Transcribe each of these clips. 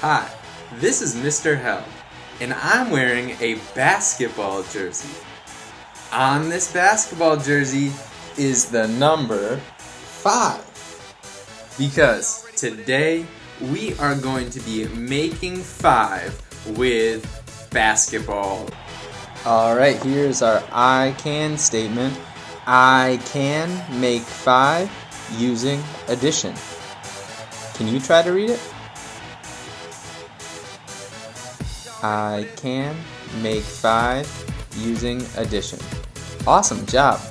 Hi, this is Mr. Hell, and I'm wearing a basketball jersey. On this basketball jersey is the number 5. Because today we are going to be making 5 with basketball. Alright, here's our I can statement. I can make 5 using addition. Can you try to read it? I can make 5 using addition. Awesome job!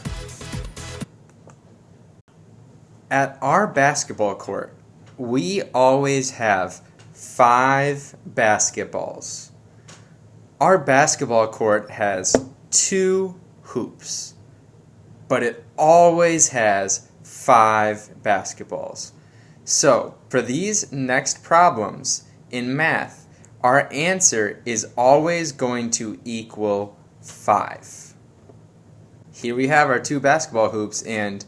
At our basketball court, we always have 5 basketballs. Our basketball court has 2 hoops, but it always has 5 basketballs. So, for these next problems in math, our answer is always going to equal 5. Here we have our 2 basketball hoops, and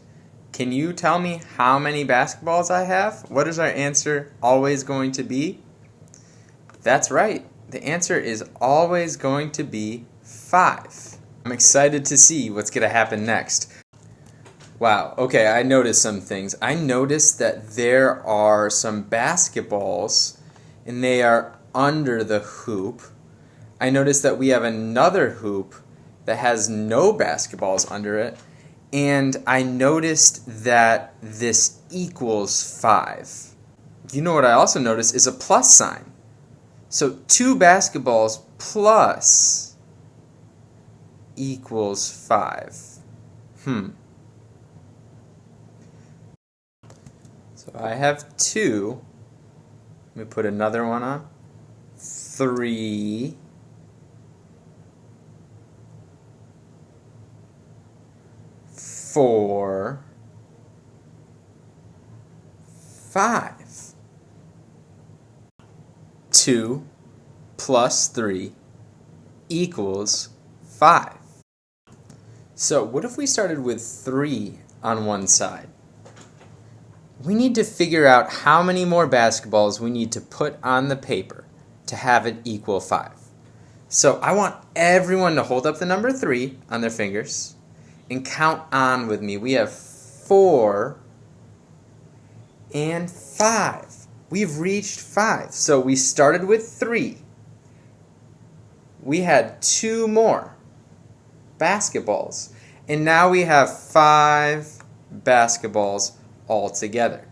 can you tell me how many basketballs I have? What is our answer always going to be? That's right. The answer is always going to be 5. I'm excited to see what's going to happen next. Wow, okay, I noticed some things. I noticed that there are some basketballs and they are under the hoop. I noticed that we have another hoop that has no basketballs under it. And I noticed that this equals 5. You know what I also noticed is a plus sign. So 2 basketballs plus equals 5. So I have 2. Let me put another one on. 3. 4. 5. 2 plus 3 equals 5. So what if we started with 3 on one side? We need to figure out how many more basketballs we need to put on the paper to have it equal 5. So I want everyone to hold up the number 3 on their fingers and count on with me. We have 4 and 5. We've reached 5. So we started with 3. We had 2 more basketballs. And now we have 5 basketballs all together.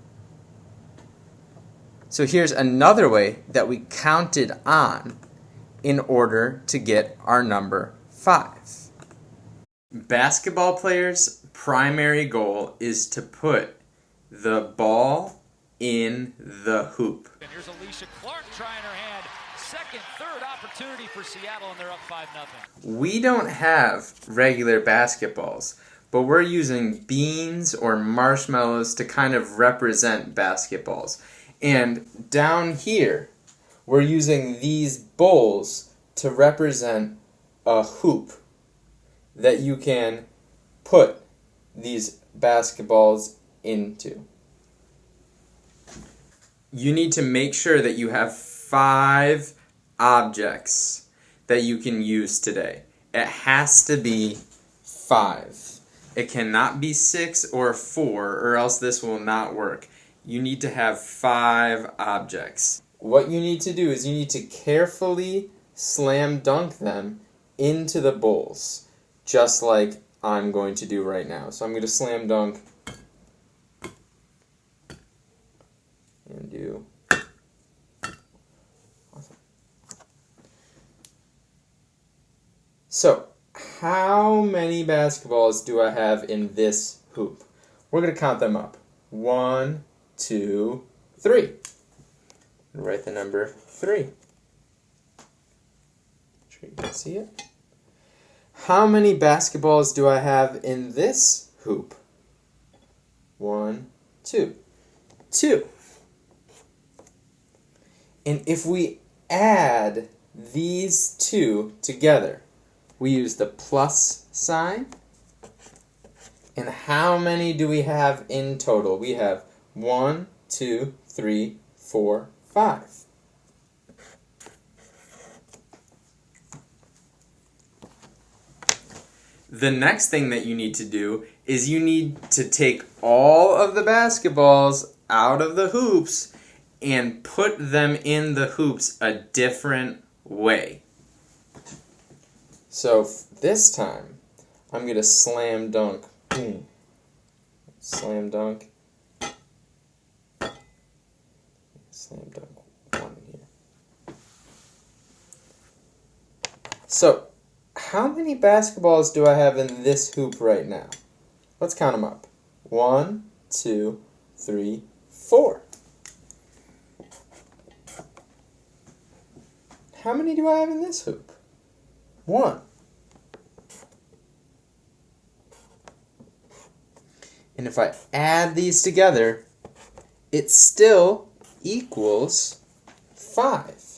So here's another way that we counted on in order to get our number 5. Basketball players' primary goal is to put the ball in the hoop. And here's Alicia Clark trying her hand. Second, third opportunity for Seattle, and they're up 5-0. We don't have regular basketballs, but we're using beans or marshmallows to kind of represent basketballs. And down here, we're using these bowls to represent a hoop that you can put these basketballs into. You need to make sure that you have 5 objects that you can use today. It has to be 5. It cannot be 6 or 4, or else this will not work. You need to have 5 objects. What you need to do is you need to carefully slam dunk them into the bowls, just like I'm going to do right now. So I'm going to slam dunk and do. Awesome. So, how many basketballs do I have in this hoop? We're going to count them up. 1, 2, 3. Write the number 3. Make sure you can see it. How many basketballs do I have in this hoop? 1, 2. 2. And if we add these 2 together, we use the plus sign. And how many do we have in total? We have 1, 2, 3, 4, 5. The next thing that you need to do is you need to take all of the basketballs out of the hoops and put them in the hoops a different way. So this time, I'm going to slam dunk. Slam dunk. Slam dunk one here. So, how many basketballs do I have in this hoop right now? Let's count them up. 1, 2, 3, 4. How many do I have in this hoop? 1. And if I add these together, it still equals 5.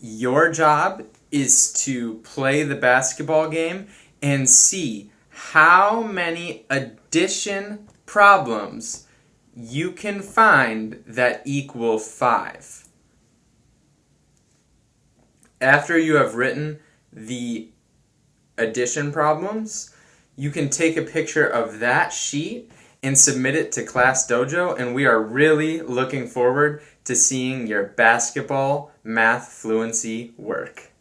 Your job is to play the basketball game and see how many addition problems you can find that equal 5. After you have written the addition problems, you can take a picture of that sheet and submit it to Class Dojo, and we are really looking forward to seeing your basketball math fluency work.